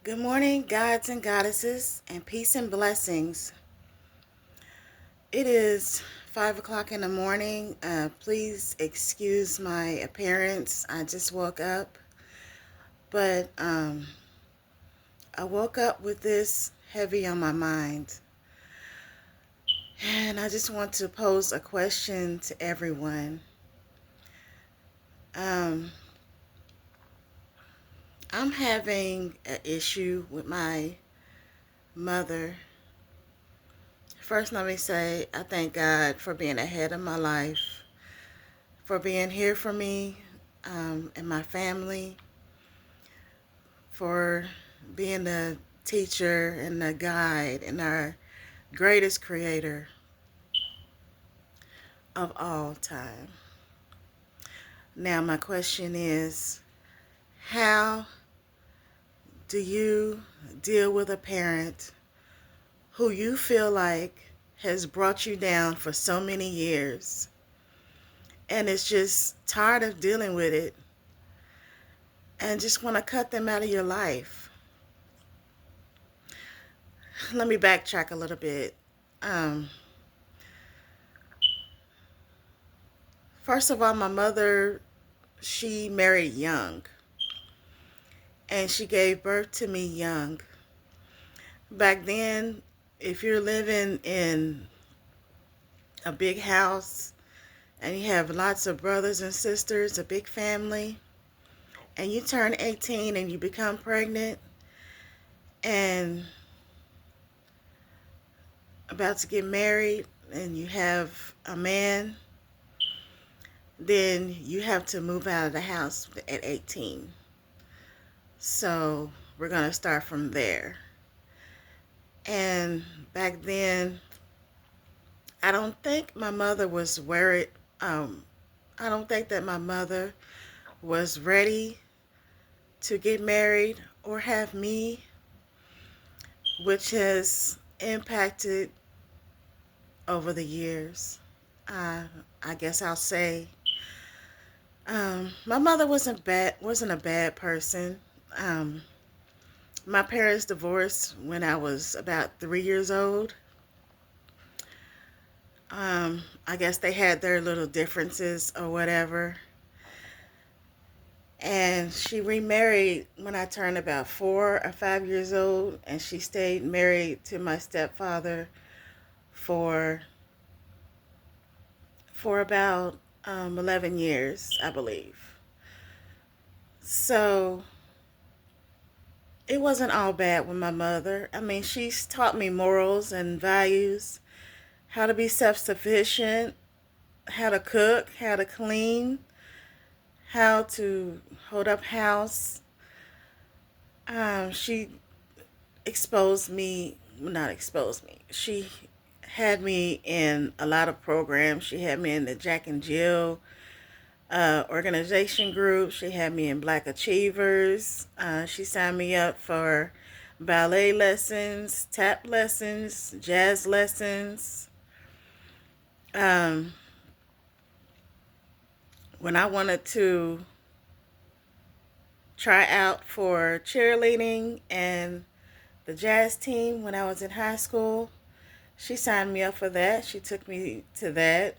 Good morning, gods and goddesses, and peace and blessings. It is 5 o'clock in the morning. Please excuse my appearance. I just woke up, but I woke up with this heavy on my mind. And I just want to pose a question to everyone. Um, I'm having an issue with my mother. First, let me say I thank God for being ahead of my life, for being here for me and my family, for being the teacher and the guide and our greatest creator of all time. Now, my question is, how do you deal with a parent who you feel like has brought you down for so many years and is just tired of dealing with it and just want to cut them out of your life? Let me backtrack a little bit. Um, First of all, my mother, she married young and she gave birth to me young. Back then, if you're living in a big house and you have lots of brothers and sisters, a big family, and you turn 18 and you become pregnant and about to get married and you have a man, then you have to move out of the house at 18. So we're going to start from there. And back then, I don't think my mother was worried. I don't think that my mother was ready to get married or have me, which has impacted over the years. Uh, I guess I'll say my mother wasn't a bad person. Um, my parents divorced when I was about 3 years old. I guess they had their little differences or whatever. And she remarried when I turned about 4 or 5 years old, and she stayed married to my stepfather for about 11 years, I believe. So it wasn't all bad with my mother. I mean, she's taught me morals and values, how to be self-sufficient, how to cook, how to clean, how to hold up house. She exposed me, well, not exposed me. She had me in a lot of programs. She had me in the Jack and Jill organization group. She had me in Black Achievers. She signed me up for ballet lessons, tap lessons, jazz lessons. Um, when I wanted to try out for cheerleading and the jazz team when I was in high school, she signed me up for that. She took me to that.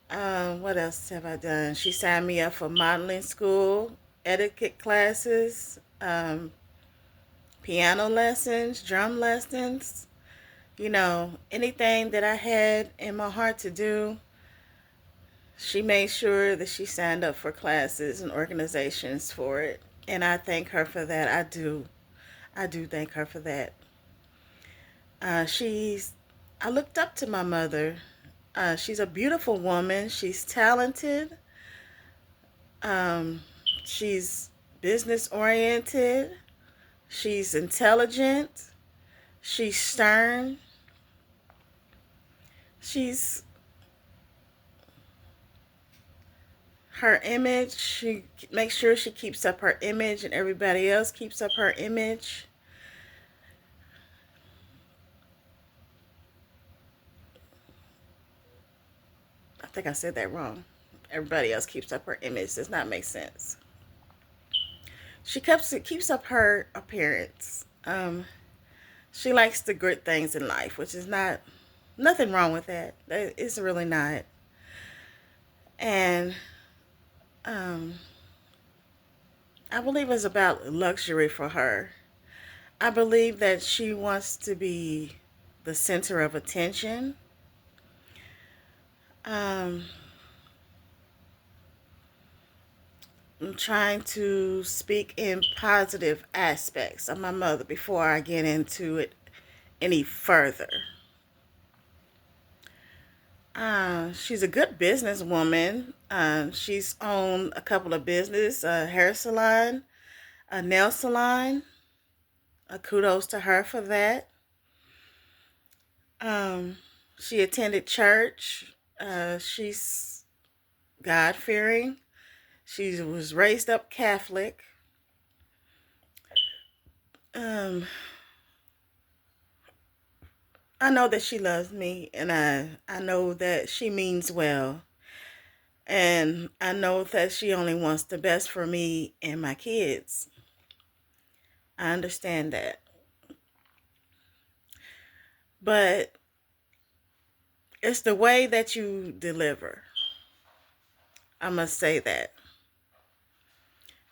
What else have I done? She signed me up for modeling school, etiquette classes, piano lessons, drum lessons. You know, anything that I had in my heart to do, she made sure that she signed up for classes and organizations for it. And I thank her for that. I do. I do thank her for that. She's, I looked up to my mother. She's a beautiful woman. She's talented. Um, she's business oriented. She's intelligent. She's stern. She's her image. She makes sure she keeps up her image and everybody else keeps up her image. I think I said that wrong. Everybody else keeps up her image. Does not make sense. She keeps up her appearance. She likes the good things in life, which is nothing wrong with that. It's really not. And um, I believe it's about luxury for her. I believe that she wants to be the center of attention. Um, I'm trying to speak in positive aspects of my mother before I get into it any further. She's a good businesswoman. She's owned a couple of business, a hair salon, a nail salon. Kudos to her for that. Um, she attended church. She's God fearing. She was raised up Catholic. Um, I know that she loves me, and I know that she means well. And I know that she only wants the best for me and my kids. I understand that. But it's the way that you deliver. I must say that.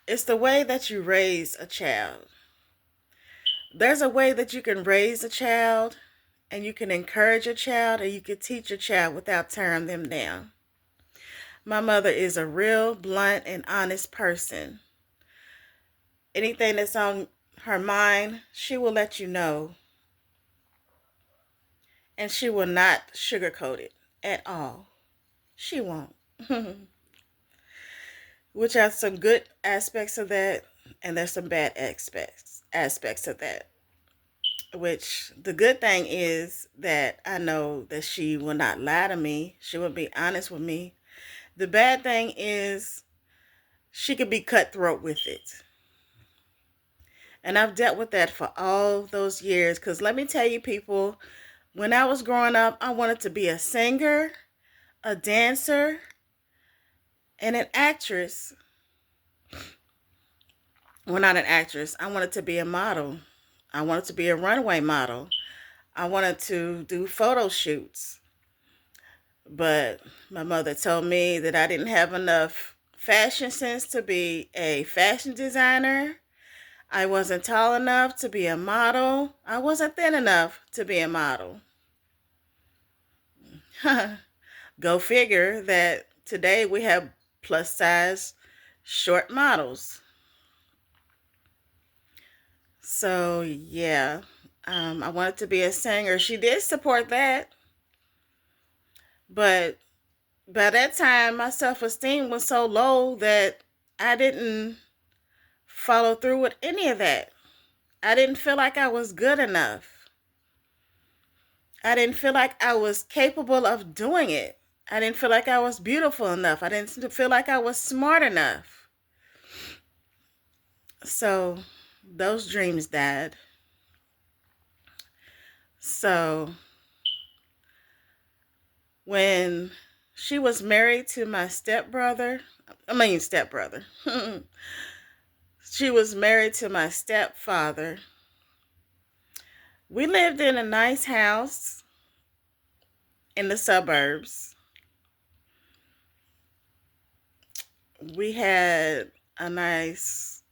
It's the way that you raise a child. There's a way that you can raise a child, and you can encourage a child, and you can teach a child without tearing them down. My mother is a real blunt and honest person. Anything that's on her mind, she will let you know. And she will not sugarcoat it at all. She won't. Which has some good aspects of that, and there's some bad aspects of that. Which the good thing is that I know that she will not lie to me. She will be honest with me. The bad thing is she could be cutthroat with it. And I've dealt with that for all those years. Because let me tell you, people, when I was growing up, I wanted to be a singer, a dancer, and an actress. Well, not an actress. I wanted to be a model. I wanted to be a runway model. I wanted to do photo shoots. But my mother told me that I didn't have enough fashion sense to be a fashion designer. I wasn't tall enough to be a model. I wasn't thin enough to be a model. Go figure that today we have plus size short models. So yeah, I wanted to be a singer. She did support that, but by that time my self-esteem was so low that I didn't follow through with any of that. I didn't feel like I was good enough. I didn't feel like I was capable of doing it. I didn't feel like I was beautiful enough. I didn't feel like I was smart enough. So those dreams died. So when she was married to my stepbrother. She was married to my stepfather. We lived in a nice house in the suburbs. We had a nice,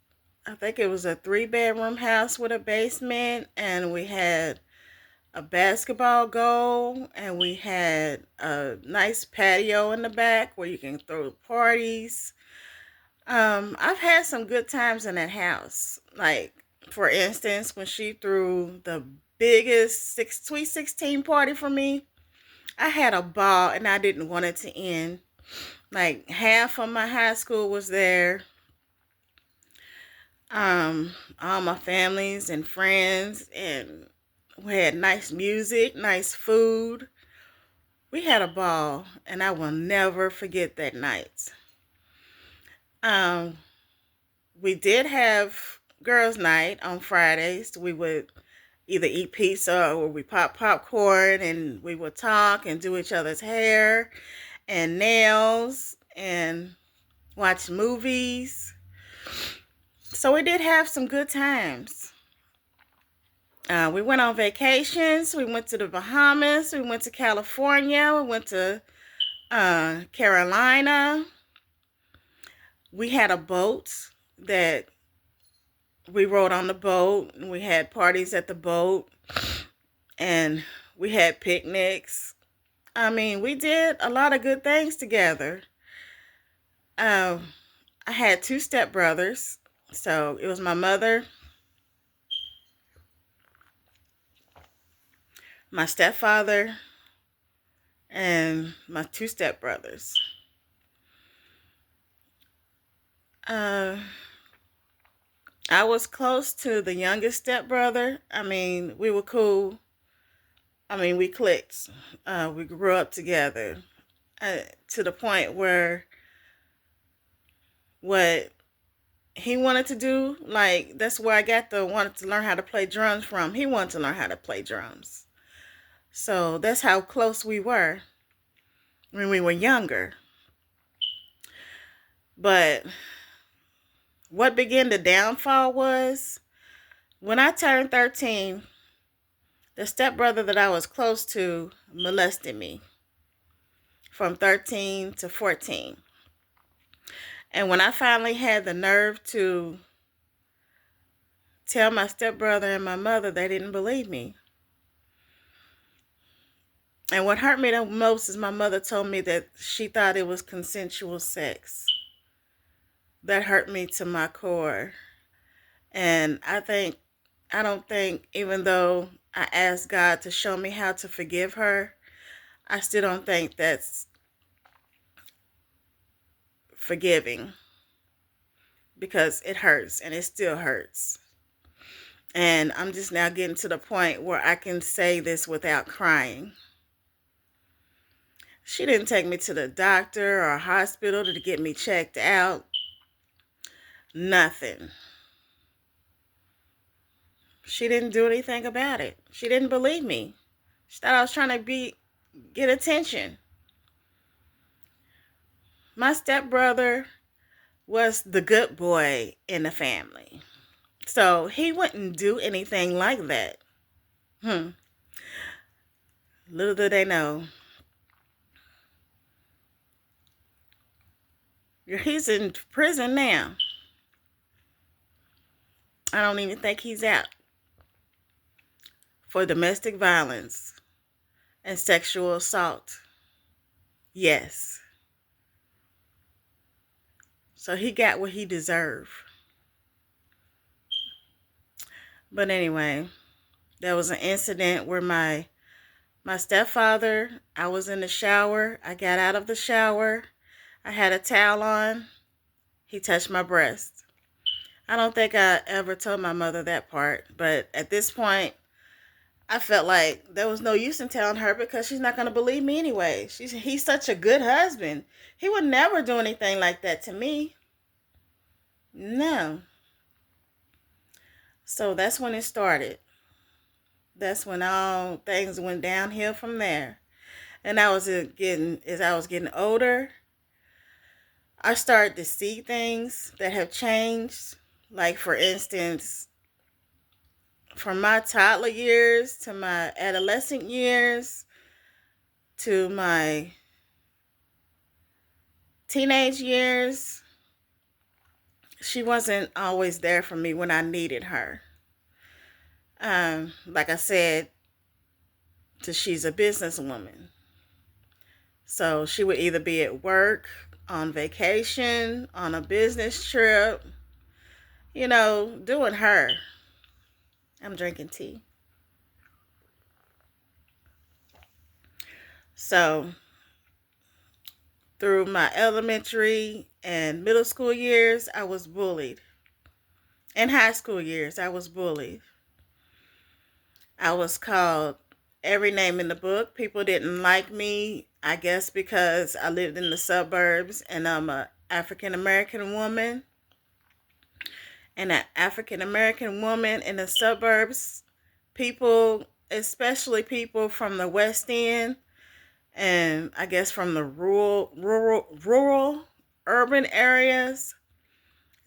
I think it was a 3-bedroom house with a basement, and we had a basketball goal, and we had a nice patio in the back where you can throw parties. I've had some good times in that house. Like, for instance, when she threw the biggest Sweet 16 party for me, I had a ball and I didn't want it to end. Like, half of my high school was there. All my families and friends, and we had nice music, nice food. We had a ball, and I will never forget that night. Um, we did have girls' night on Fridays. We would either eat pizza or we pop popcorn, and we would talk and do each other's hair and nails and watch movies. So we did have some good times. We went on vacations. We went to the Bahamas. We went to California. We went to Carolina. We had a boat that we rode on the boat. And we had parties at the boat. And we had picnics. I mean, we did a lot of good things together. I had two stepbrothers. So it was my mother, my stepfather, and my two stepbrothers. I was close to the youngest stepbrother. I mean, we were cool. I mean, we clicked. We grew up together to the point where what he wanted to do, like, that's where I got the wanted to learn how to play drums from. He wanted to learn how to play drums. So that's how close we were when we were younger. But what began the downfall was when I turned 13, the stepbrother that I was close to molested me from 13 to 14. And when I finally had the nerve to tell my stepbrother and my mother, they didn't believe me. And what hurt me the most is my mother told me that she thought it was consensual sex. That hurt me to my core. And I don't think, even though I asked God to show me how to forgive her, I still don't think that's forgiving, because it hurts and it still hurts. And I'm just now getting to the point where I can say this without crying. She didn't take me to the doctor or hospital to get me checked out. Nothing. She didn't do anything about it. She didn't believe me. She thought I was trying to get attention. My stepbrother was the good boy in the family. So he wouldn't do anything like that. Little did they know. He's in prison now. I don't even think he's out for domestic violence and sexual assault. Yes. So he got what he deserved. But anyway, there was an incident where my stepfather, I was in the shower. I got out of the shower. I had a towel on. He touched my breast. I don't think I ever told my mother that part. But at this point, I felt like there was no use in telling her, because she's not going to believe me anyway. He's such a good husband. He would never do anything like that to me. No. So that's when it started. That's when all things went downhill from there. And as I was getting older, I started to see things that have changed. Like, for instance, from my toddler years to my adolescent years to my teenage years, she wasn't always there for me when I needed her. Like I said, she's a businesswoman. So she would either be at work, on vacation, on a business trip, doing her. I'm drinking tea. So through my elementary and middle school years, I was bullied. In high school years, I was bullied. I was called every name in the book. People didn't like me, I guess because I lived in the suburbs and I'm an African-American woman. And an African-American woman in the suburbs, people, especially people from the West End, and I guess from the rural, urban areas,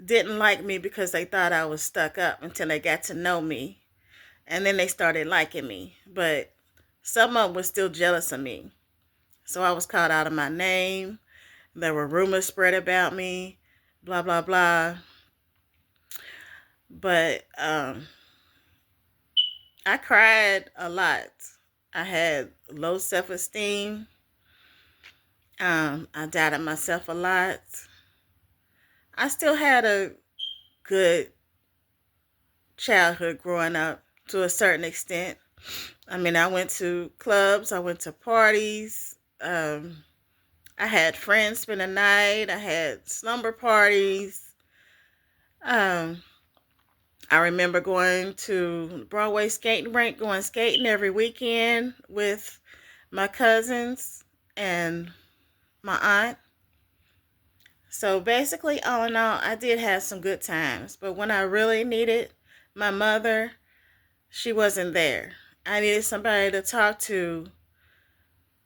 didn't like me because they thought I was stuck up until they got to know me. And then they started liking me. But some of them were still jealous of me. So I was called out of my name. There were rumors spread about me, blah, blah, blah. But I cried a lot. I had low self-esteem. I doubted myself a lot. I still had a good childhood growing up to a certain extent. I mean, I went to clubs, I went to parties. I had friends spend the night. I had slumber parties. Um, I remember going to Broadway skating rink, going skating every weekend with my cousins and my aunt. So basically, all in all, I did have some good times. But when I really needed my mother, she wasn't there. I needed somebody to talk to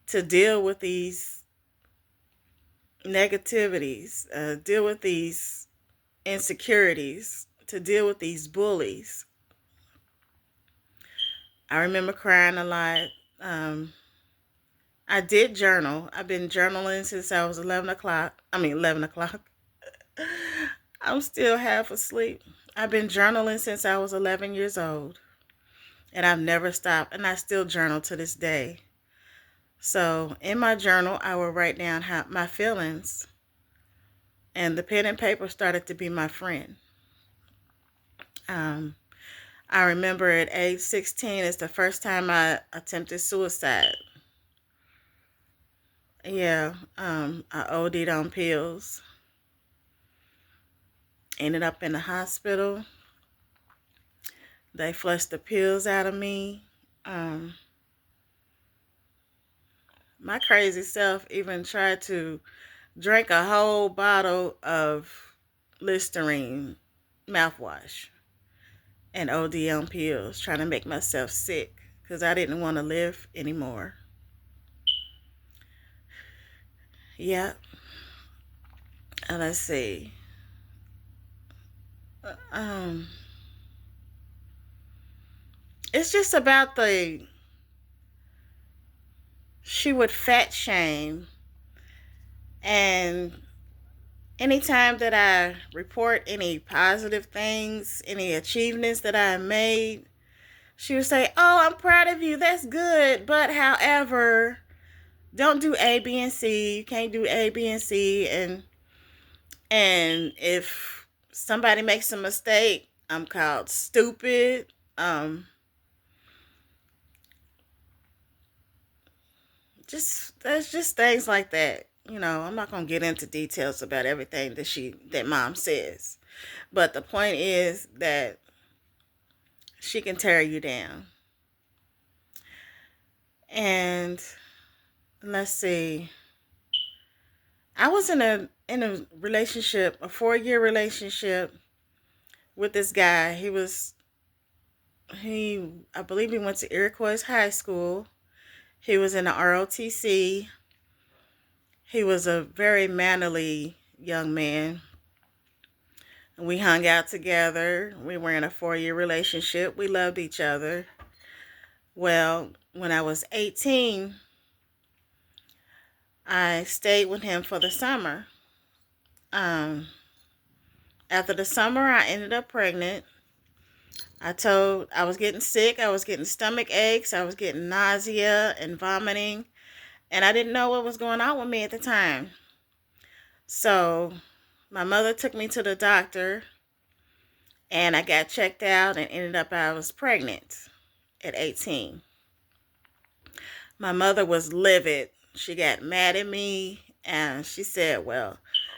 deal with these negativities, deal with these insecurities, to deal with these bullies. I remember crying a lot. I did journal. I've been journaling since I was 11 o'clock. 11 o'clock. I'm still half asleep. I've been journaling since I was 11 years old. And I've never stopped. And I still journal to this day. So in my journal, I will write down my feelings. And the pen and paper started to be my friend. I remember at age 16 is the first time I attempted suicide. Yeah, I OD'd on pills. Ended up in the hospital. They flushed the pills out of me. My crazy self even tried to drink a whole bottle of Listerine mouthwash and OD on pills, trying to make myself sick because I didn't want to live anymore. Yep. Let's see. It's just about she would fat shame, and anytime that I report any positive things, any achievements that I made, she would say, "Oh, I'm proud of you. That's good. But however, don't do A, B, and C. You can't do A, B, and C. And if somebody makes a mistake, I'm called stupid." There's just things like that. I'm not gonna get into details about everything that mom says. But the point is that she can tear you down. And let's see. I was in a relationship, a 4-year relationship with this guy. I believe he went to Iroquois High School. He was in the ROTC. He was a very mannerly young man. We hung out together. We were in a 4-year relationship. We loved each other. Well, when I was 18, I stayed with him for the summer. After the summer, I ended up pregnant. I was getting sick. I was getting stomach aches. I was getting nausea and vomiting. And I didn't know what was going on with me at the time. So my mother took me to the doctor. And I got checked out and ended up I was pregnant at 18. My mother was livid. She got mad at me. And she said, "Well,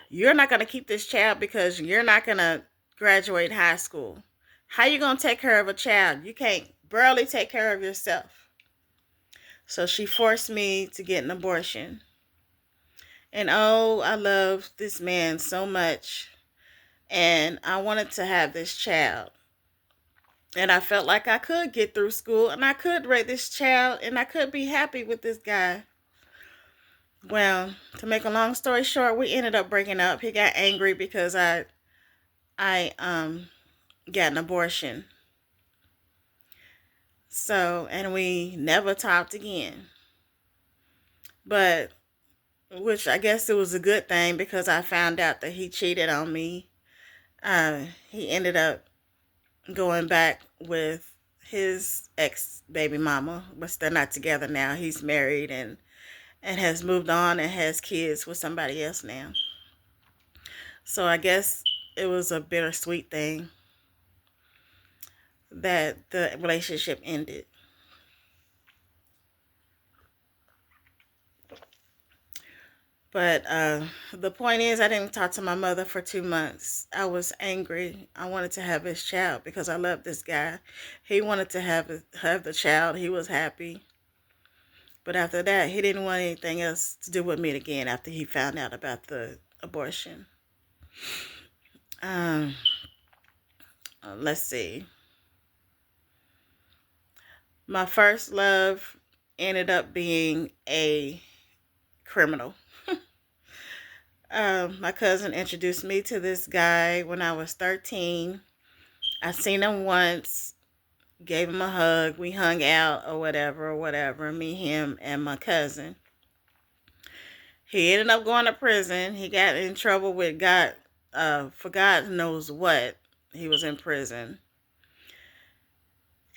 you're not going to keep this child because you're not going to graduate high school. How you going to take care of a child? You can't barely take care of yourself." So she forced me to get an abortion. And oh, I love this man so much. And I wanted to have this child. And I felt like I could get through school and I could raise this child and I could be happy with this guy. Well, to make a long story short, we ended up breaking up. He got angry because I I got an abortion. So, and we never talked again. But, which I guess it was a good thing because I found out that he cheated on me. He ended up going back with his ex baby mama, but they're not together now. He's married and has moved on and has kids with somebody else now. So I guess it was a bittersweet thing that the relationship ended. But the point is, I didn't talk to my mother for 2 months. I was angry. I wanted to have his child because I loved this guy. He wanted to have the child. He was happy. But after that, he didn't want anything else to do with me again after he found out about the abortion. Um, let's see. My first love ended up being a criminal. My cousin introduced me to this guy when I was 13. I seen him once, gave him a hug, we hung out or whatever, me, him, and my cousin. He ended up going to prison. He got in trouble with God, for God knows what. He was in prison.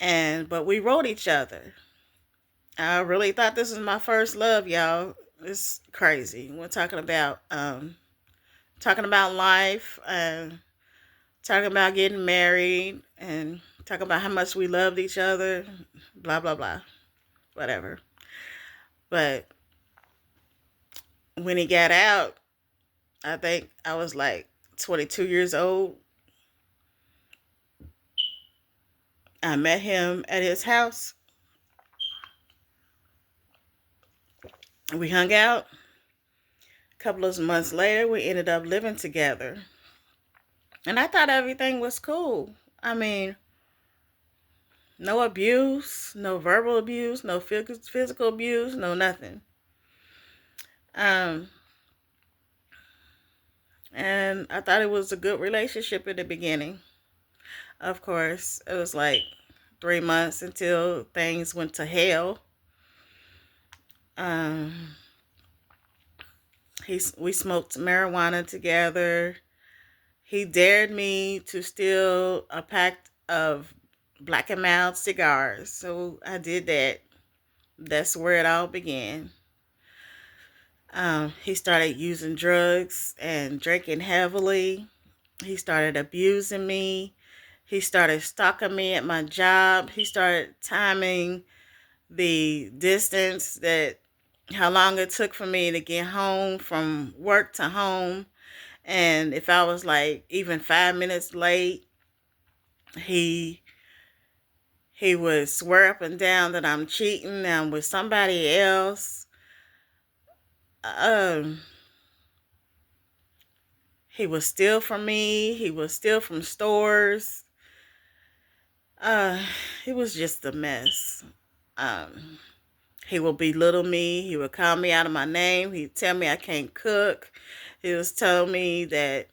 But we wrote each other. I really thought this was my first love, y'all. It's crazy. We're talking about life, talking about getting married, and talking about how much we loved each other, blah, blah, blah, whatever. But when he got out, I think I was like 22 years old. I met him at his house. We hung out. A couple of months later, we ended up living together. And I thought everything was cool. I mean, no abuse, no verbal abuse, no physical abuse, no nothing. Um, and I thought it was a good relationship in the beginning. Of course, it was like 3 months until things went to hell. Um, we smoked marijuana together. He dared me to steal a pack of Black and Mild cigars, so I did that. That's where it all began. He started using drugs and drinking heavily. He started abusing me. He started stalking me at my job. He started timing the distance that how long it took for me to get home from work to home. And if I was like even 5 minutes late, he he would swear up and down that I'm cheating, I'm with somebody else. Um, he would steal from me. He would steal from stores. Uh, it was just a mess. Um, he would belittle me. He would call me out of my name. He'd tell me I can't cook. He was telling me that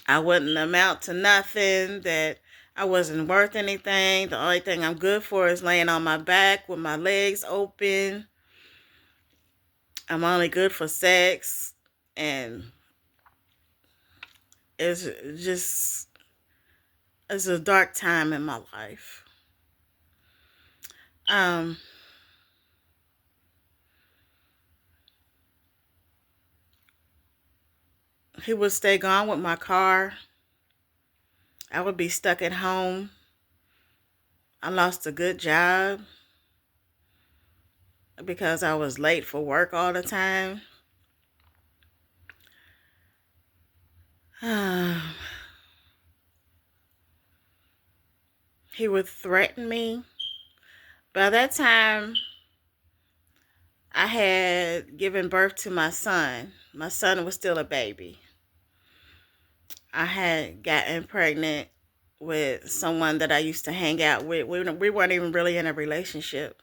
I wouldn't amount to nothing, that I wasn't worth anything. The only thing I'm good for is laying on my back with my legs open. I'm only good for sex. And it's just, it's a dark time in my life. Um, he would stay gone with my car. I would be stuck at home. I lost a good job because I was late for work all the time. He would threaten me. By that time, I had given birth to my son. My son was still a baby. I had gotten pregnant with someone that I used to hang out with. We weren't even really in a relationship.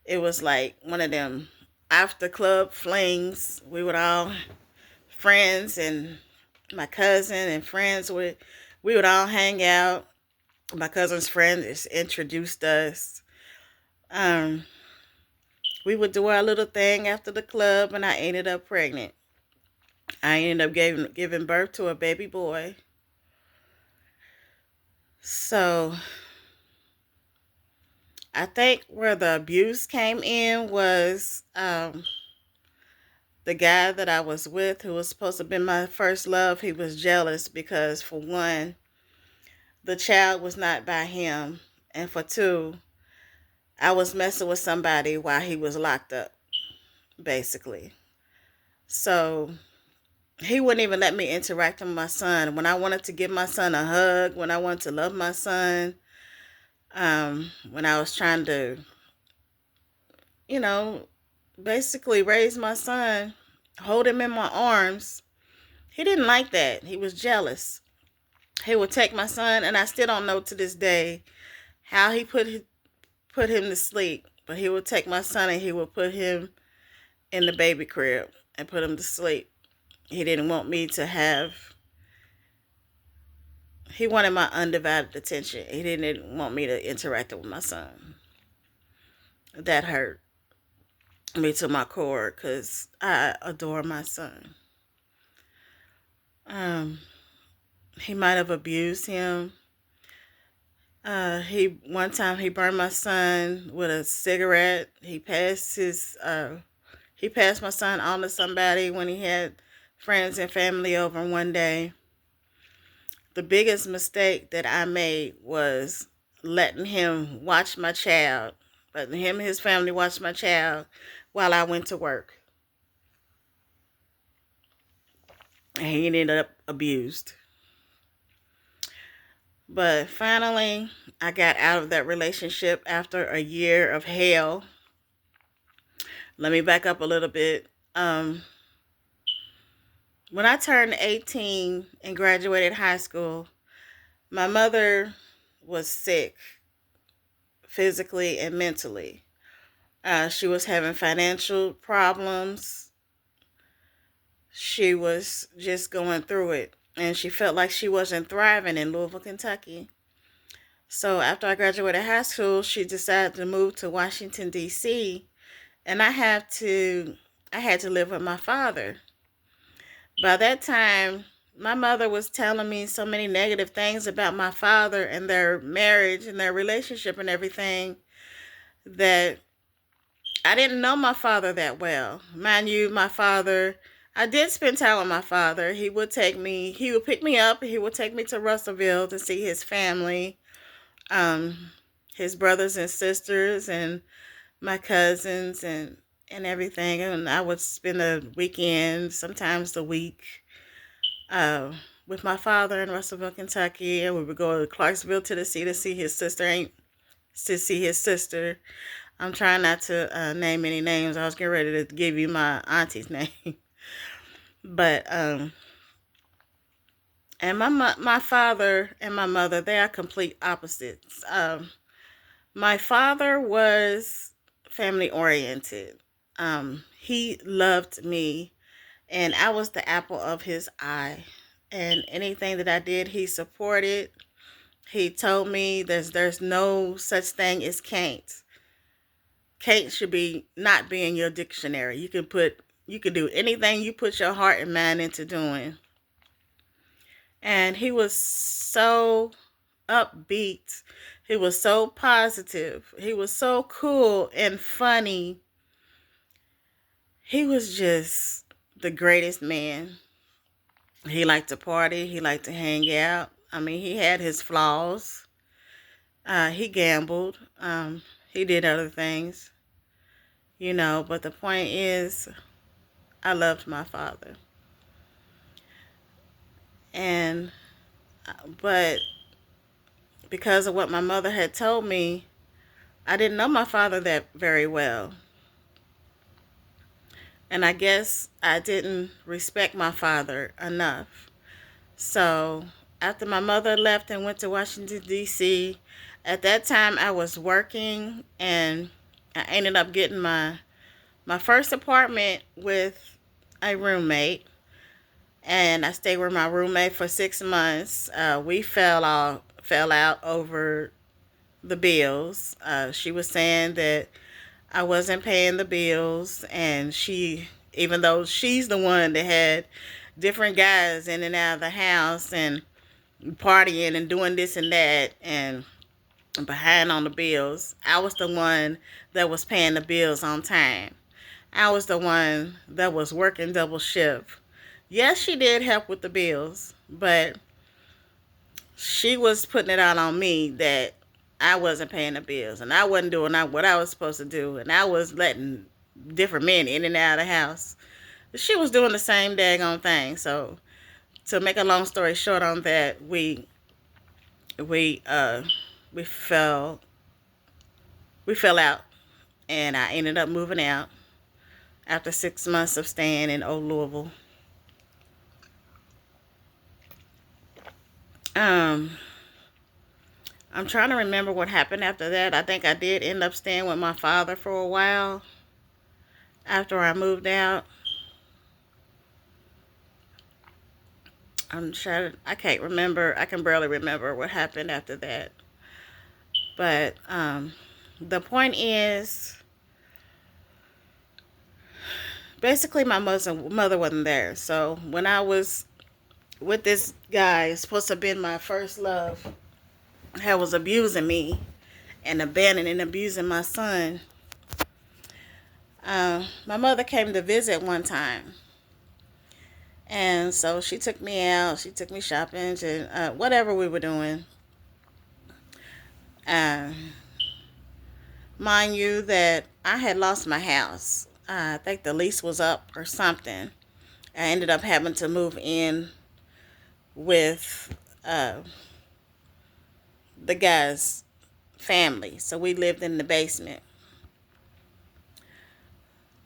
It was like one of them after club flings. We were all friends and my cousin and friends we would all hang out. My cousin's friend just introduced us. Um, we would do our little thing after the club, and I ended up pregnant. I ended up giving birth to a baby boy. So I think where the abuse came in was the guy that I was with, who was supposed to be my first love. He was jealous because, for one, the child was not by him, and for two, I was messing with somebody while he was locked up, basically. So he wouldn't even let me interact with my son. When I wanted to give my son a hug, when I wanted to love my son, when I was trying to, you know, basically raise my son, hold him in my arms, he didn't like that. He was jealous. He would take my son, and I still don't know to this day how he put him to sleep. But he would take my son and he would put him in the baby crib and put him to sleep. He didn't want me to have. He wanted my undivided attention. He didn't want me to interact with my son. That hurt me to my core because I adore my son. He might have abused him. One time he burned my son with a cigarette. He passed my son on to somebody when he had friends and family over one day. The biggest mistake that I made was letting him watch my child, letting him and his family watch my child while I went to work. And he ended up abused. But finally, I got out of that relationship after a year of hell. Let me back up a little bit. When I turned 18 and graduated high school, my mother was sick physically and mentally. She was having financial problems. She was just going through it. And she felt like she wasn't thriving in Louisville, Kentucky. So after I graduated high school, she decided to move to Washington, D.C. And I had to live with my father. By that time, my mother was telling me so many negative things about my father and their marriage and their relationship and everything that I didn't know my father that well. Mind you, I did spend time with my father. He would pick me up, he would take me to Russellville to see his family, his brothers and sisters and my cousins and everything. And I would spend the weekend, sometimes the week, with my father in Russellville, Kentucky. And we would go to Clarksville, Tennessee to see his sister. I'm trying not to name any names. I was getting ready to give you my auntie's name. But, and my father and my mother, they are complete opposites. My father was family oriented. He loved me, and I was the apple of his eye. And anything that I did, he supported. He told me there's no such thing as can't. Can't should not be in your dictionary. You can do anything you put your heart and mind into doing. And he was so upbeat. He was so positive. He was so cool and funny. He was just the greatest man. He liked to party. He liked to hang out. I mean, he had his flaws. He gambled. He did other things. But the point is, I loved my father. But because of what my mother had told me, I didn't know my father that very well. And I guess I didn't respect my father enough. So after my mother left and went to Washington, D.C., at that time I was working, and I ended up getting my first apartment with a roommate. and I stayed with my roommate for 6 months. We fell out over the bills. She was saying that I wasn't paying the bills, and even though she's the one that had different guys in and out of the house and partying and doing this and that and behind on the bills, I was the one that was paying the bills on time. I was the one that was working double shift. Yes, she did help with the bills, but she was putting it out on me that I wasn't paying the bills and I wasn't doing what I was supposed to do, and I was letting different men in and out of the house. She was doing the same daggone thing. So to make a long story short on that, we uh we fell we fell out, and I ended up moving out after 6 months of staying in Old Louisville. Um, I'm trying to remember what happened after that. I think I did end up staying with my father for a while after I moved out. I can't remember. I can barely remember what happened after that. But the point is, basically, my mother wasn't there. So when I was with this guy, supposed to have been my first love, who was abusing me and abandoning and abusing my son, my mother came to visit one time. And so she took me out. She took me shopping and whatever we were doing. Uh, Mind you that I had lost my house. I think the lease was up or something. I ended up having to move in with the guy's family. So we lived in the basement.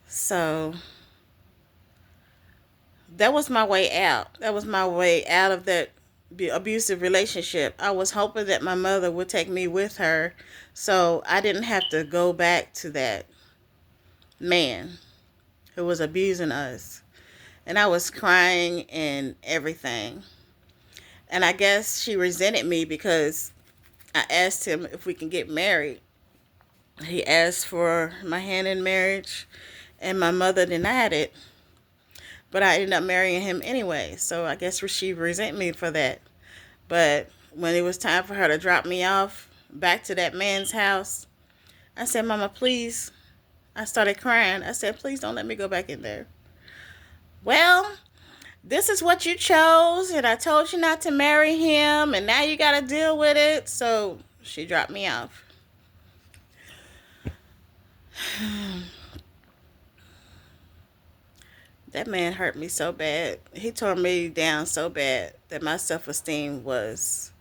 So that was my way out. That was my way out of that abusive relationship. I was hoping that my mother would take me with her so I didn't have to go back to that man who was abusing us. And I was crying and everything. And I guess she resented me because I asked him if we can get married. He asked for my hand in marriage, and my mother denied it. But I ended up marrying him anyway. So I guess she resented me for that. But when it was time for her to drop me off back to that man's house, I said, Mama, please. I started crying. I said, please don't let me go back in there. Well, this is what you chose, and I told you not to marry him, and now you got to deal with it. So she dropped me off. That man hurt me so bad. He tore me down so bad that my self-esteem was...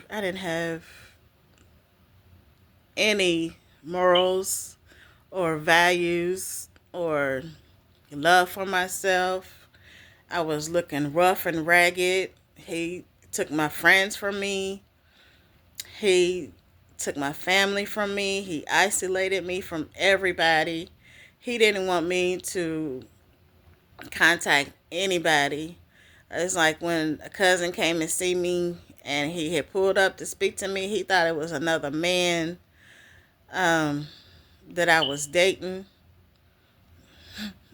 I didn't have any morals or values or love for myself. I was looking rough and ragged. He took my friends from me. He took my family from me. He isolated me from everybody. He didn't want me to contact anybody. It's like when a cousin came and see me and he had pulled up to speak to me, he thought it was another man that I was dating,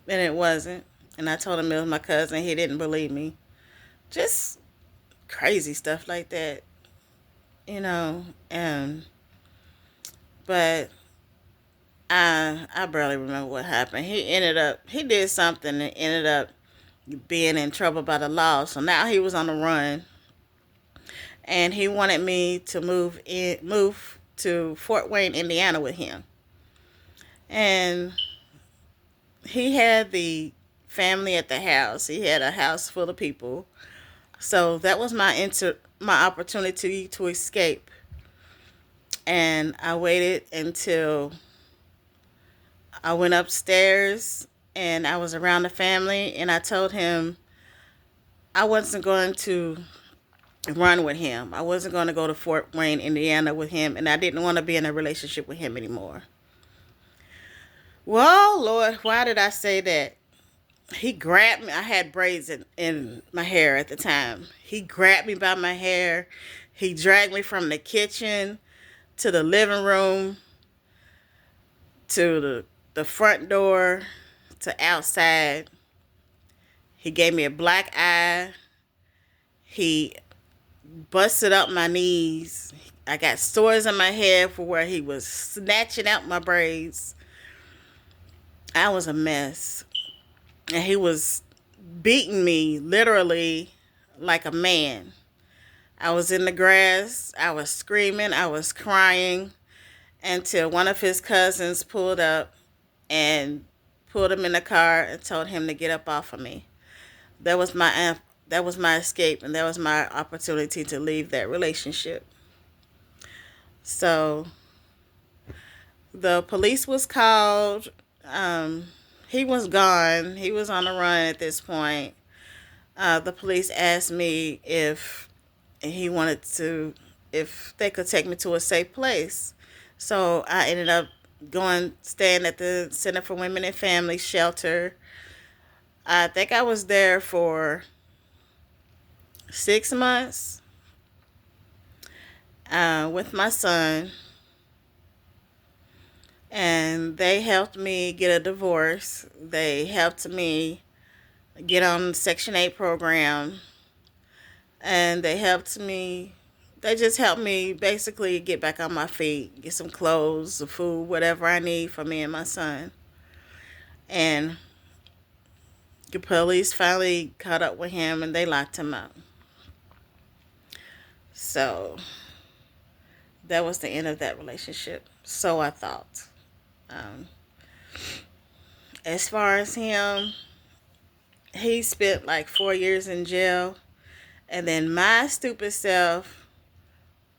and it wasn't. And I told him it was my cousin. He didn't believe me. Just crazy stuff like that, you know. But I barely remember what happened. He did something and ended up being in trouble by the law. So now he was on the run, and he wanted me to move to Fort Wayne, Indiana with him. And he had the family at the house. He had a house full of people. So that was my opportunity to escape. And I waited until I went upstairs and I was around the family, and I told him I wasn't going to run with him. I wasn't going to go to Fort Wayne, Indiana with him, and I didn't want to be in a relationship with him anymore. Well, Lord, why did I say that? he grabbed me. I had braids in my hair at the time. He grabbed me by my hair. He dragged me from the kitchen to the living room to the front door to outside. He gave me a black eye. He busted up my knees. I got sores in my head for where he was snatching out my braids. I was a mess. And he was beating me literally like a man. I was in the grass. I was screaming. I was crying until one of his cousins pulled up and pulled him in the car and told him to get up off of me. That was my escape, and that was my opportunity to leave that relationship. So the police was called. He was gone. He was on the run at this point. The police asked me if he wanted to, if they could take me to a safe place. So I ended up staying at the Center for Women and Families shelter. I think I was there for 6 months with my son, and they helped me get a divorce. They helped me get on the Section 8 program, and they just helped me basically get back on my feet, get some clothes, some food, whatever I need for me and my son. And the police finally caught up with him and they locked him up. So that was the end of that relationship. So I thought. Um, as far as him, he spent like 4 years in jail. And then my stupid self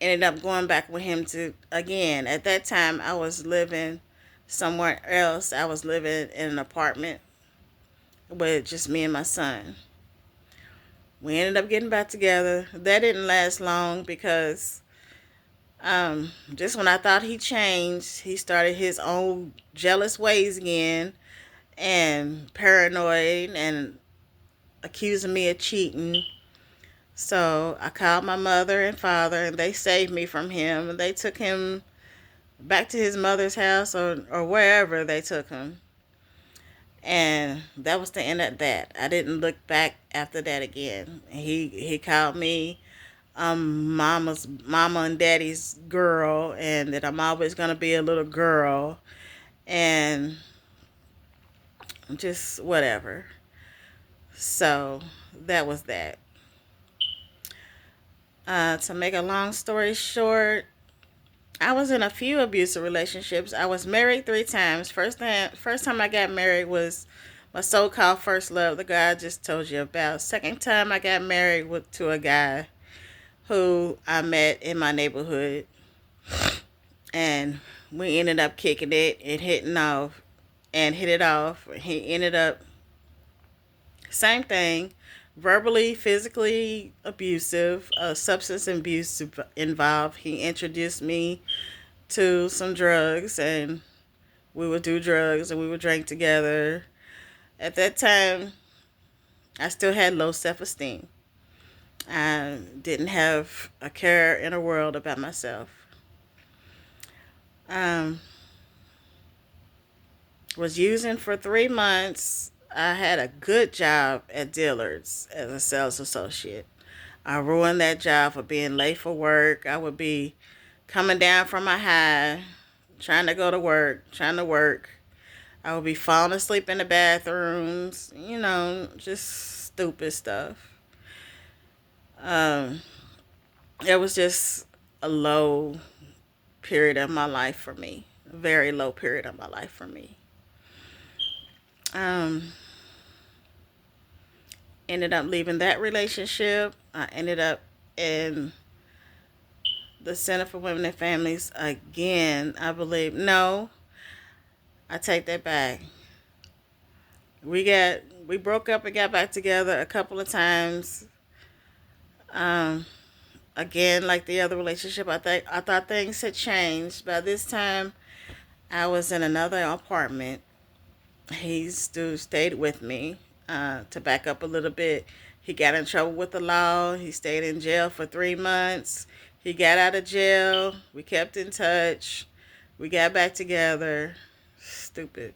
ended up going back with him to, again, at that time I was living somewhere else. I was living in an apartment with just me and my son. We ended up getting back together. That didn't last long because just when I thought he changed, he started his own jealous ways again and paranoid and accusing me of cheating. So I called my mother and father, and they saved me from him. And they took him back to his mother's house or wherever they took him. And that was the end of that. I didn't look back after that again. He called me mama and daddy's girl, and that I'm always gonna be a little girl, and just whatever. So that was that. To make a long story short, I was in a few abusive relationships. I was married 3 times. First time I got married was my so-called first love, the guy I just told you about. Second time I got married to a guy who I met in my neighborhood, and we ended up kicking it and hit it off. He ended up, same thing, verbally, physically abusive, substance abuse involved. He introduced me to some drugs, and we would do drugs and we would drink together. At that time, I still had low self-esteem. I didn't have a care in the world about myself. Um, was using for 3 months. I had a good job at Dillard's as a sales associate. I ruined that job for being late for work. I would be coming down from my high, trying to go to work, trying to work. I would be falling asleep in the bathrooms, just stupid stuff. Um, it was just a low period of my life for me, a very low period of my life for me. Um, Ended up leaving that relationship. I ended up in the Center for Women and Families again, I believe. No, I take that back. We broke up and got back together a couple of times. Um, Again, like the other relationship, I thought things had changed. By this time, I was in another apartment. He still stayed with me. To back up a little bit, he got in trouble with the law. He stayed in jail for 3 months. He got out of jail. We kept in touch. We got back together. Stupid.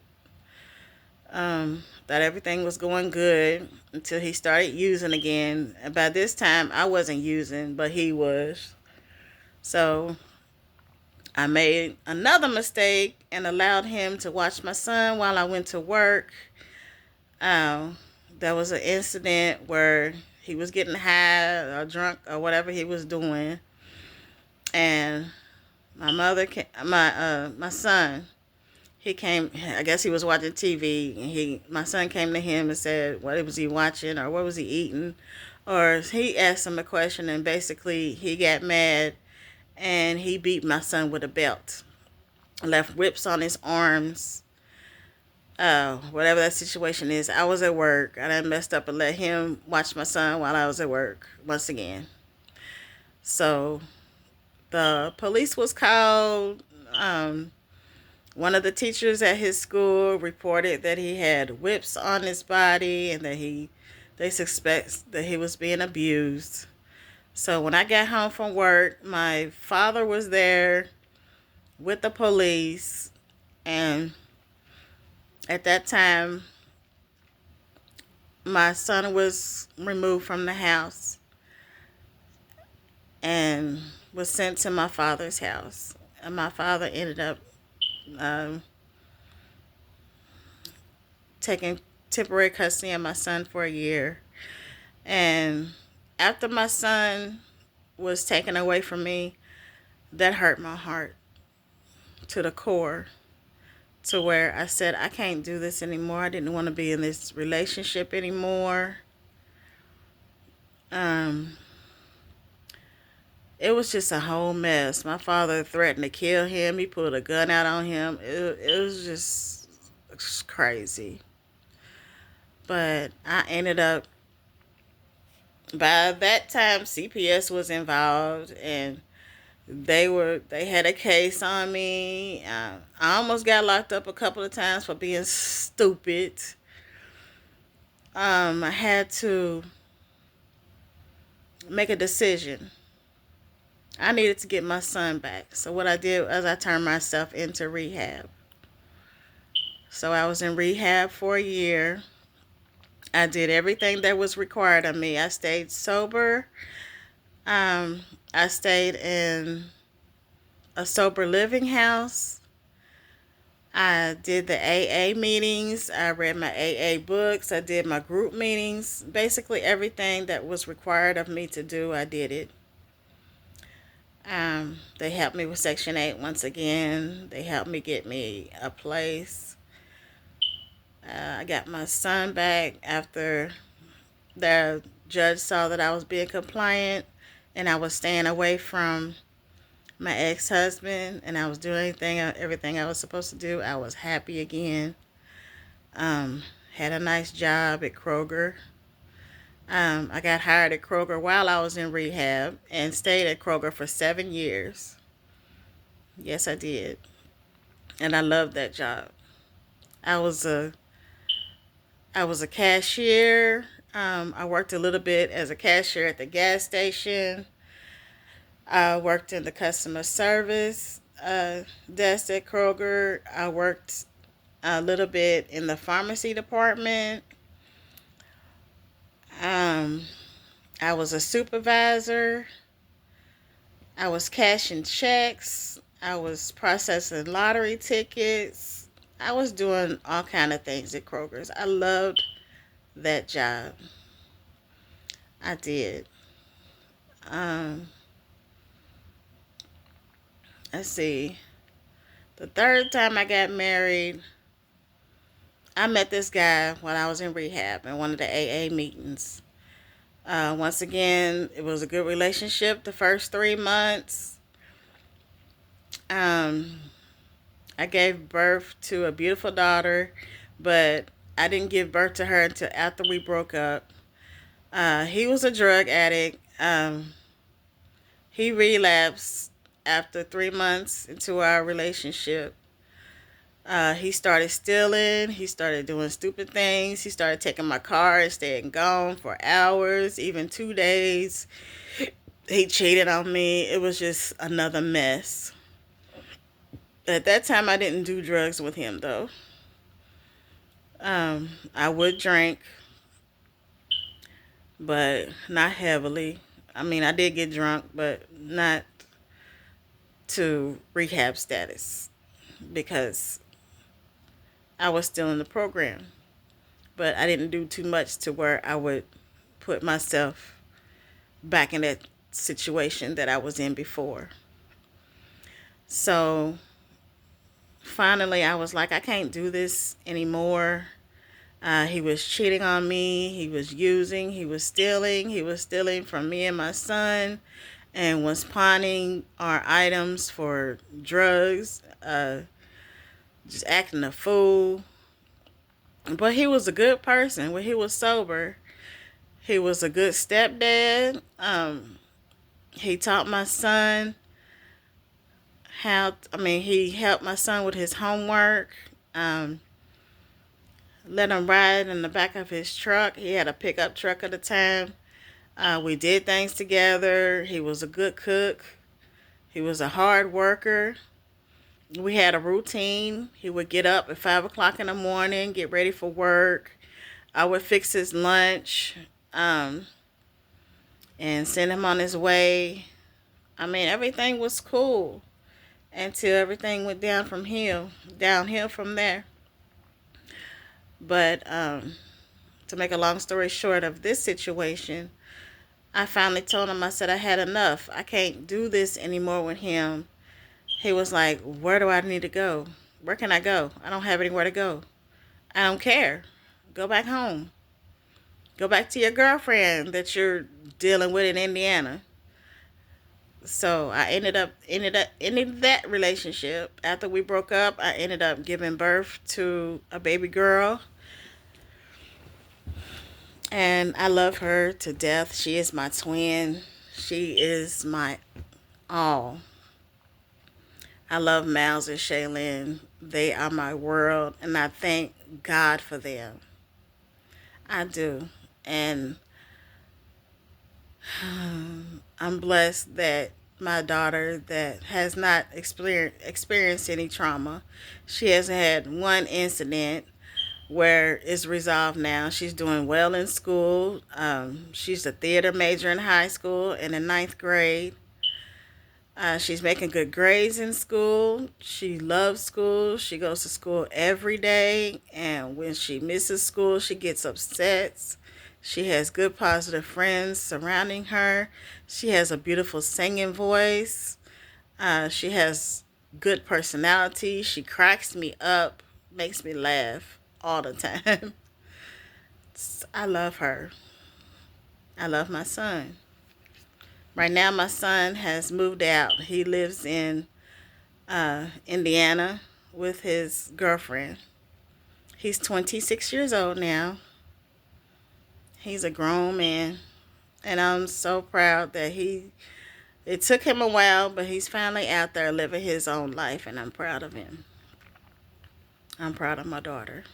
Thought everything was going good until he started using again. And by this time, I wasn't using, but he was. So I made another mistake and allowed him to watch my son while I went to work. Um, there was an incident where he was getting high or drunk or whatever he was doing, and my son, he came. I guess he was watching TV, and my son came to him and said, "What was he watching, or what was he eating?" Or he asked him a question, and basically he got mad and he beat my son with a belt, left whips on his arms. Whatever that situation is, I was at work. I done messed up and let him watch my son while I was at work once again. So the police was called. One of the teachers at his school reported that he had whips on his body and that they suspect that he was being abused. So when I got home from work, my father was there with the police, and at that time, my son was removed from the house and was sent to my father's house. And my father ended up um, taking temporary custody of my son for a year. And after my son was taken away from me, that hurt my heart to the core, to where I said, I can't do this anymore. I didn't want to be in this relationship anymore. Um, it was just a whole mess. My father threatened to kill him. He pulled a gun out on him. It was just crazy. But I ended up, by that time, CPS was involved, and they had a case on me. I almost got locked up a couple of times for being stupid. I had to make a decision. I needed to get my son back. So what I did was I turned myself into rehab. So I was in rehab for a year. I did everything that was required of me. I stayed sober. I stayed in a sober living house. I did the AA meetings. I read my AA books. I did my group meetings. Basically, everything that was required of me to do, I did it. They helped me with Section 8 once again. They helped me get me a place. I got my son back after the judge saw that I was being compliant and I was staying away from my ex-husband, and I was doing everything I was supposed to do. I was happy again. Had a nice job at Kroger. I got hired at Kroger while I was in rehab and stayed at Kroger for 7 years. Yes, I did. And I loved that job. I was a I was a cashier. I worked a little bit as a cashier at the gas station. I worked in the customer service desk at Kroger. I worked a little bit in the pharmacy department. Um, I was a supervisor. I was cashing checks. I was processing lottery tickets. I was doing all kind of things at Kroger's. I loved that job. I did. Um, let's see. The third time I got married, I met this guy when I was in rehab in one of the AA meetings. Once again, it was a good relationship the first 3 months. Um, I gave birth to a beautiful daughter, but I didn't give birth to her until after we broke up. He was a drug addict. He relapsed after 3 months into our relationship. He started stealing. He started doing stupid things. He started taking my car and staying gone for hours, even 2 days. He cheated on me. It was just another mess. At that time, I didn't do drugs with him, though. I would drink, but not heavily. I mean, I did get drunk, but not to rehab status because I was still in the program. But I didn't do too much to where I would put myself back in that situation that I was in before. So finally, I was like, I can't do this anymore. He was cheating on me. He was using. He was stealing. He was stealing from me and my son and was pawning our items for drugs, just acting a fool. But he was a good person. When he was sober, he was a good stepdad. He taught my son he helped my son with his homework. Let him ride in the back of his truck. He had a pickup truck at the time. We did things together. He was a good cook. He was a hard worker. We had a routine. He would get up at 5 o'clock in the morning, get ready for work. I would fix his lunch and send him on his way. I mean, everything was cool until everything went downhill from there. But to make a long story short of this situation, I finally told him, I said, I had enough. I can't do this anymore with him. He was like, where do I need to go? Where can I go? I don't have anywhere to go. I don't care. Go back home. Go back to your girlfriend that you're dealing with in Indiana. So I ended that relationship. After we broke up, I ended up giving birth to a baby girl. And I love her to death. She is my twin. She is my all. I love Miles and Shaylin. They are my world, and I thank God for them. I do. And I'm blessed that my daughter that has not experienced any trauma, she hasn't had one incident where it's resolved now. She's doing well in school. She's a theater major in high school in the ninth grade. She's making good grades in school. She loves school. She goes to school every day. And when she misses school, she gets upset. She has good, positive friends surrounding her. She has a beautiful singing voice. She has good personality. She cracks me up, makes me laugh all the time. I love her. I love my son. Right now, my son has moved out. He lives in Indiana with his girlfriend. He's 26 years old now. He's a grown man. And I'm so proud that it took him a while, but he's finally out there living his own life, and I'm proud of him. I'm proud of my daughter.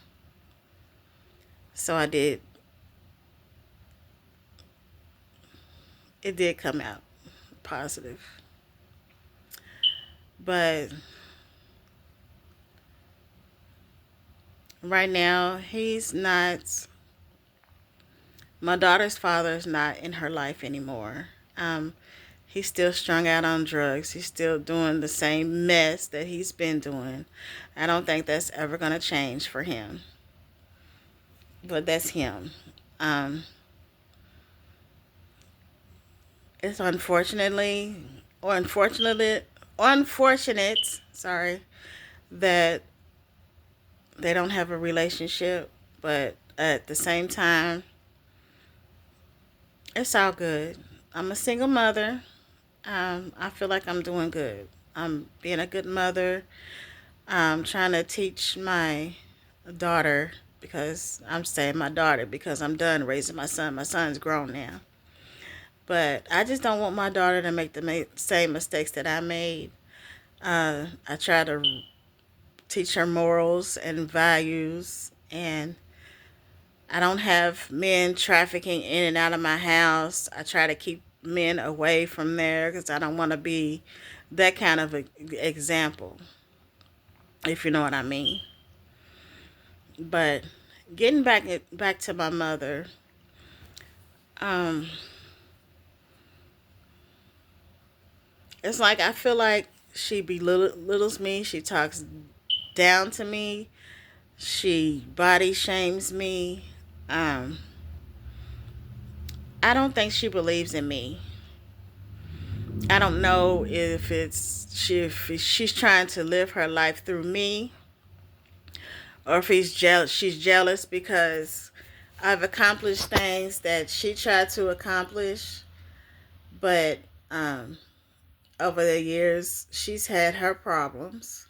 So it did come out positive. But right now, my daughter's father is not in her life anymore. He's still strung out on drugs. He's still doing the same mess that he's been doing. I don't think that's ever going to change for him. But that's him. It's unfortunate, sorry, that they don't have a relationship, but at the same time, it's all good. I'm a single mother. I feel like I'm doing good. I'm being a good mother. I'm trying to teach my daughter, because I'm saying my daughter because I'm done raising my son. My son's grown now. But I just don't want my daughter to make the same mistakes that I made. I try to teach her morals and values. And I don't have men trafficking in and out of my house. I try to keep men away from there because I don't want to be that kind of example, if you know what I mean. But getting back to my mother, um, it's like I feel like she belittles me. She talks down to me. She body shames me. Um, I don't think she believes in me. I don't know if she's trying to live her life through me, or if she's jealous because I've accomplished things that she tried to accomplish, but um, over the years she's had her problems.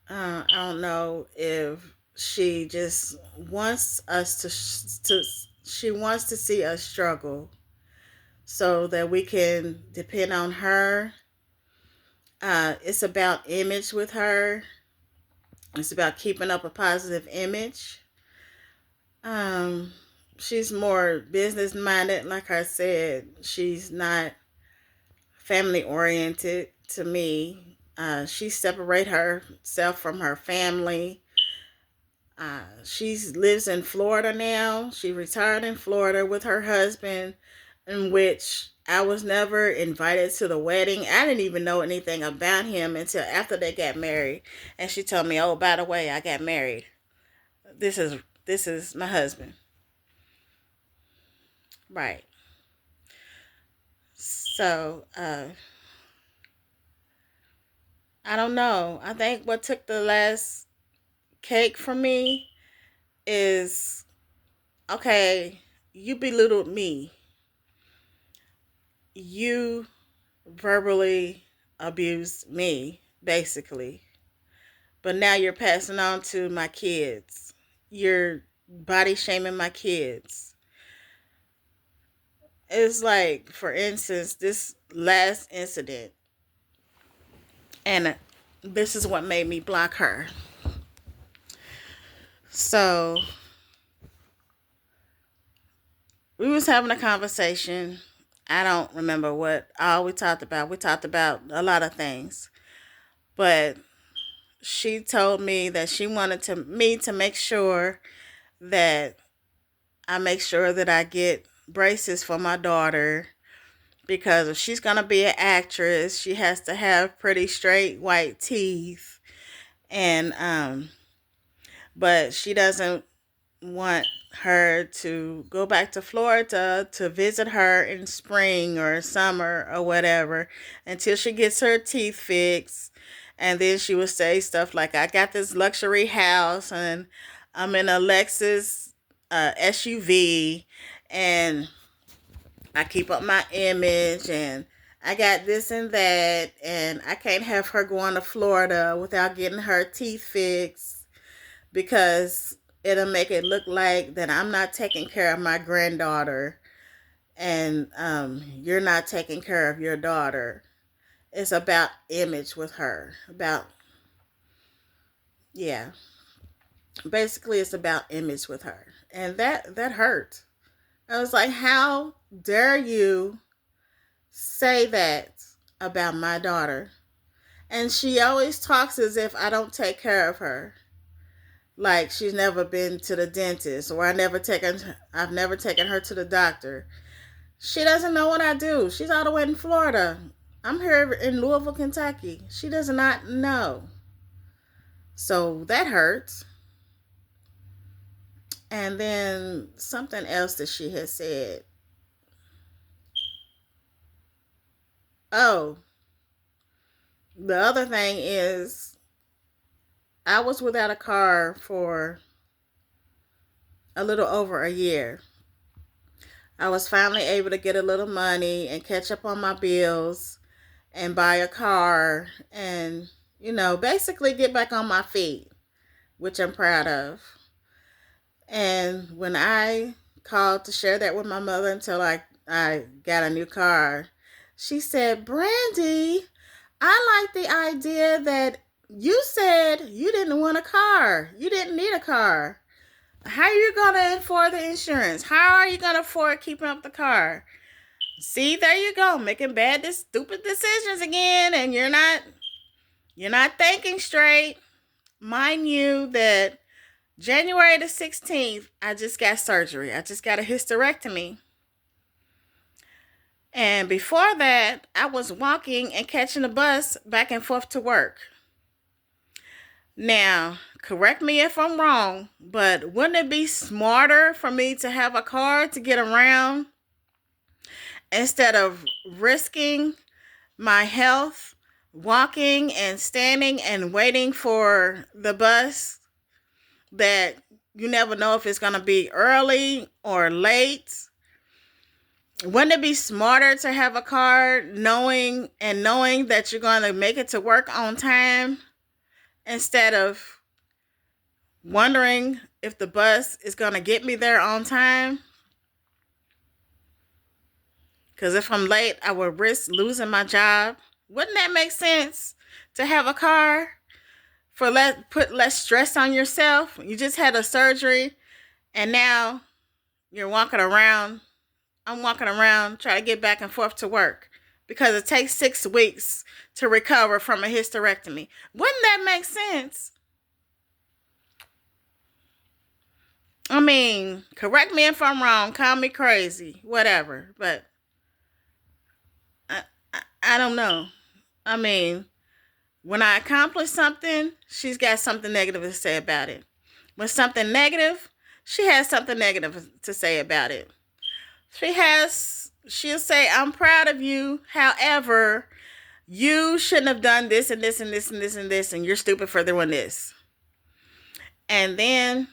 I don't know if she just wants us to she wants to see us struggle so that we can depend on her. It's about image with her. It's about keeping up a positive image. Um, she's more business minded. Like I said, she's not family oriented to me. She separate herself from her family. She lives in Florida now. She retired in Florida with her husband, in which I was never invited to the wedding. I didn't even know anything about him until after they got married. And she told me, "Oh, by the way, I got married. This is this is my husband." Right. So, I don't know. I think what took the last cake from me is, okay, you belittled me. You verbally abused me, basically. But now you're passing on to my kids. You're body shaming my kids. It's like, for instance, this last incident, and this is what made me block her. So we was having a conversation. I don't remember what all we talked about. We talked about a lot of things, but she told me that she wanted to make sure that I make sure that I get braces for my daughter, because if she's gonna be an actress, she has to have pretty straight white teeth. And but she doesn't want her to go back to Florida to visit her in spring or summer or whatever until she gets her teeth fixed. And then she would say stuff like, "I got this luxury house and I'm in a Lexus SUV, and I keep up my image, and I got this and that, and I can't have her going to Florida without getting her teeth fixed because it'll make it look like that I'm not taking care of my granddaughter, and you're not taking care of your daughter." It's about image with her. Yeah, basically it's about image with her, and that hurt. I was like, how dare you say that about my daughter? And she always talks as if I don't take care of her, like she's never been to the dentist, or I've never taken her to the doctor. She doesn't know what I do. She's all the way in Florida. I'm here in Louisville, Kentucky. She does not know. So that hurts. And then something else that she has said. Oh, the other thing is, I was without a car for a little over a year. I was finally able to get a little money and catch up on my bills and buy a car and, basically get back on my feet, which I'm proud of. And when I called to share that with my mother until I got a new car, she said, "Brandy, I like the idea that you said you didn't want a car. You didn't need a car. How are you going to afford the insurance? How are you going to afford keeping up the car? See, there you go, making stupid decisions again, and you're not thinking straight. Mind you that January the 16th, I just got surgery. I just got a hysterectomy. And before that, I was walking and catching the bus back and forth to work. Now, correct me if I'm wrong, but wouldn't it be smarter for me to have a car to get around instead of risking my health walking and standing and waiting for the bus that you never know if it's going to be early or late? Wouldn't it be smarter to have a car knowing that you're going to make it to work on time instead of wondering if the bus is going to get me there on time? Because if I'm late, I would risk losing my job. Wouldn't that make sense to have a car for put less stress on yourself? You just had a surgery and now you're walking around. I'm walking around trying to get back and forth to work because it takes 6 weeks to recover from a hysterectomy. Wouldn't that make sense? I mean, correct me if I'm wrong, call me crazy, whatever, but I don't know. I mean, when I accomplish something, she's got something negative to say about it. When something negative, she has something negative to say about it. She'll say, I'm proud of you. However, you shouldn't have done this and this and this and this and this, and you're stupid for doing this. And then,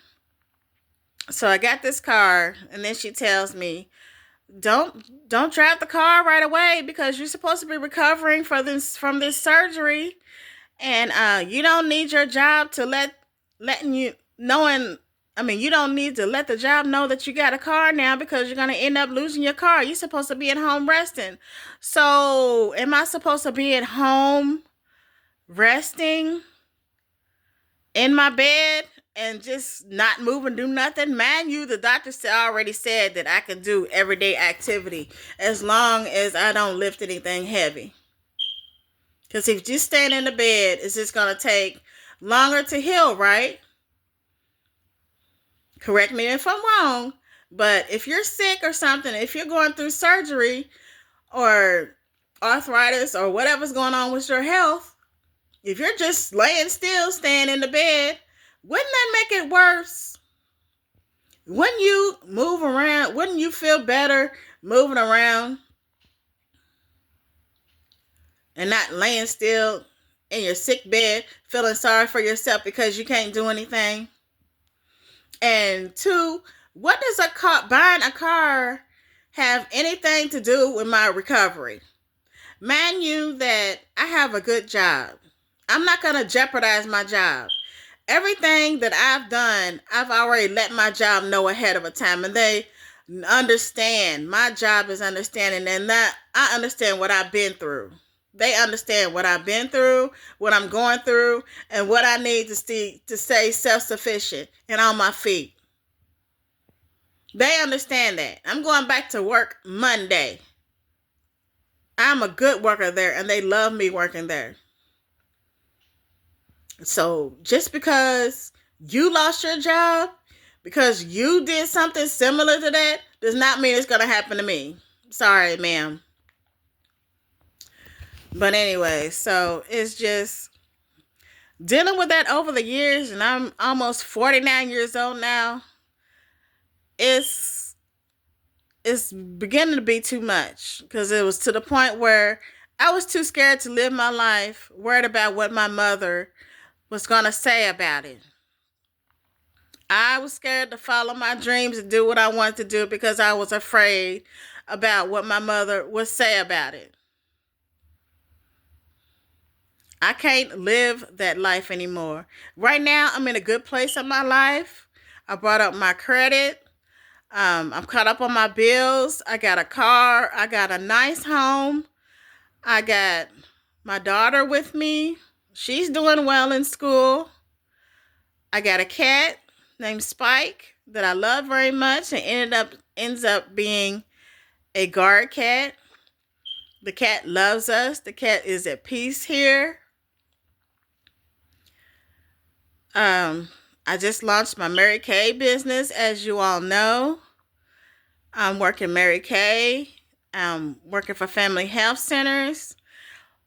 so I got this car, and then she tells me, don't drive the car right away because you're supposed to be recovering from this surgery, and you don't need your job to you don't need to let the job know that you got a car now because you're going to end up losing your car. You're supposed to be at home resting. So am I supposed to be at home resting in my bed and just not move and do nothing? Mind you, the doctor already said that I can do everyday activity as long as I don't lift anything heavy. Because if you stand in the bed, it's just going to take longer to heal, right? Correct me if I'm wrong, but if you're sick or something, if you're going through surgery or arthritis or whatever's going on with your health, if you're just laying still, staying in the bed, wouldn't that make it worse? Wouldn't you move around? Wouldn't you feel better moving around and not laying still in your sick bed, feeling sorry for yourself because you can't do anything? And 2, what does buying a car have anything to do with my recovery? Mind you that I have a good job. I'm not going to jeopardize my job. Everything that I've done, I've already let my job know ahead of a time, and they understand. My job is understanding, and that I understand what I've been through. They understand what I've been through, what I'm going through, and what I need to stay self-sufficient and on my feet. They understand that. I'm going back to work Monday. I'm a good worker there, and they love me working there. So just because you lost your job, because you did something similar to that, does not mean it's going to happen to me. Sorry, ma'am. But anyway, so it's just dealing with that over the years, and I'm almost 49 years old now. It's beginning to be too much, because it was to the point where I was too scared to live my life, worried about what my mother was going to say about it. I was scared to follow my dreams and do what I wanted to do because I was afraid about what my mother would say about it. I can't live that life anymore. Right now, I'm in a good place in my life. I brought up my credit. I'm caught up on my bills. I got a car. I got a nice home. I got my daughter with me. she's doing well in school. I got a cat named Spike that I love very much and ends up being a guard cat. The cat loves us. The cat is at peace here. I just launched my Mary Kay business, as you all know. I'm working Mary Kay. I'm working for family health centers.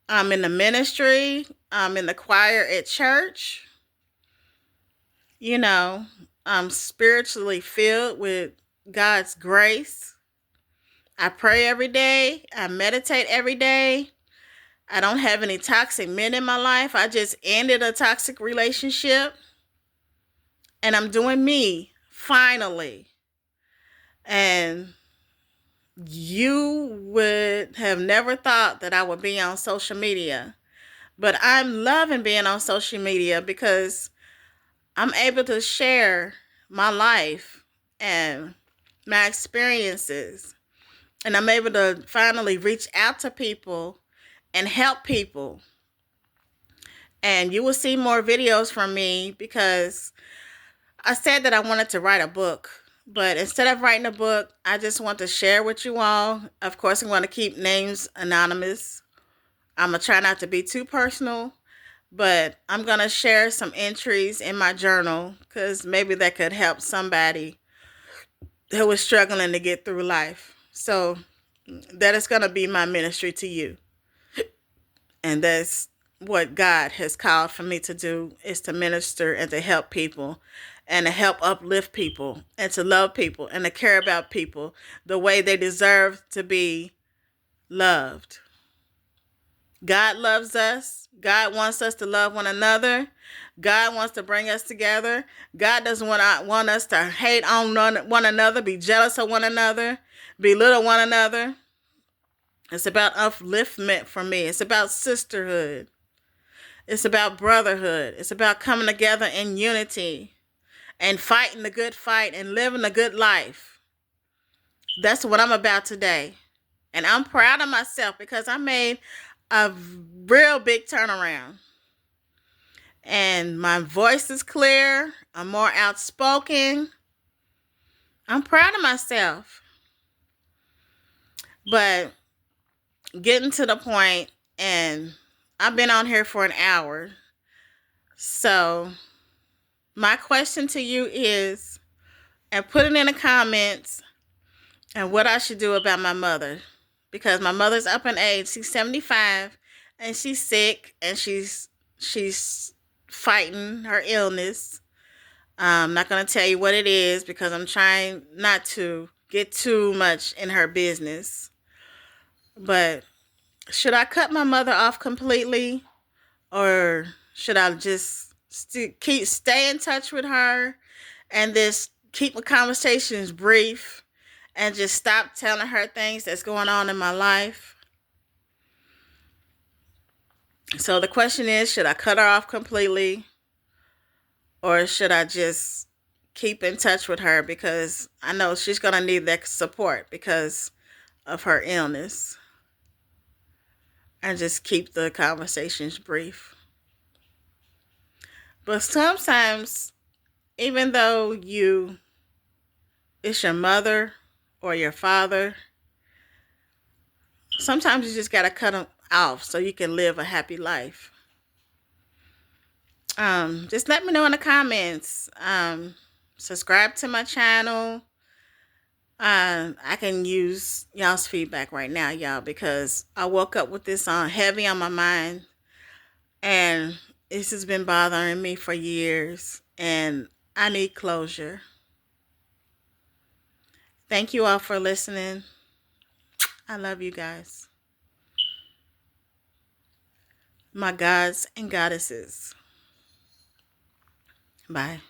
I'm in the ministry. I'm in the choir at church. You know, I'm spiritually filled with God's grace. I pray every day. I meditate every day. I don't have any toxic men in my life. I just ended a toxic relationship. And I'm doing me, finally. And you would have never thought that I would be on social media. But I'm loving being on social media because I'm able to share my life and my experiences. And I'm able to finally reach out to people and help people. And you will see more videos from me because I said that I wanted to write a book. But instead of writing a book, I just want to share with you all. Of course, I'm going to keep names anonymous. I'm going to try not to be too personal. But I'm going to share some entries in my journal because maybe that could help somebody who is struggling to get through life. So that is going to be my ministry to you. And that's what God has called for me to do, is to minister and to help people and to help uplift people and to love people and to care about people the way they deserve to be loved. God loves us. God wants us to love one another. God wants to bring us together. God doesn't want us to hate on one another, be jealous of one another, belittle one another. It's about upliftment for me. It's about sisterhood. It's about brotherhood. It's about coming together in unity and fighting the good fight and living a good life. That's what I'm about today. And I'm proud of myself because I made a real big turnaround. And my voice is clear. I'm more outspoken. I'm proud of myself. But getting to the point, and I've been on here for an hour. So my question to you is, and put it in the comments, and what I should do about my mother. Because my mother's up in age. She's 75 and she's sick and she's fighting her illness. I'm not going to tell you what it is because I'm trying not to get too much in her business. But should I cut my mother off completely, or should I just stay in touch with her and just keep my conversations brief and just stop telling her things that's going on in my life? So the question is, should I cut her off completely, or should I just keep in touch with her because I know she's going to need that support because of her illness, and just keep the conversations brief? But sometimes, even though it's your mother or your father, sometimes you just got to cut them off so you can live a happy life. Just let me know in the comments. Subscribe to my channel. I can use y'all's feedback right now, y'all, because I woke up with this heavy on my mind, and this has been bothering me for years, and I need closure. Thank you all for listening. I love you guys. My gods and goddesses. Bye.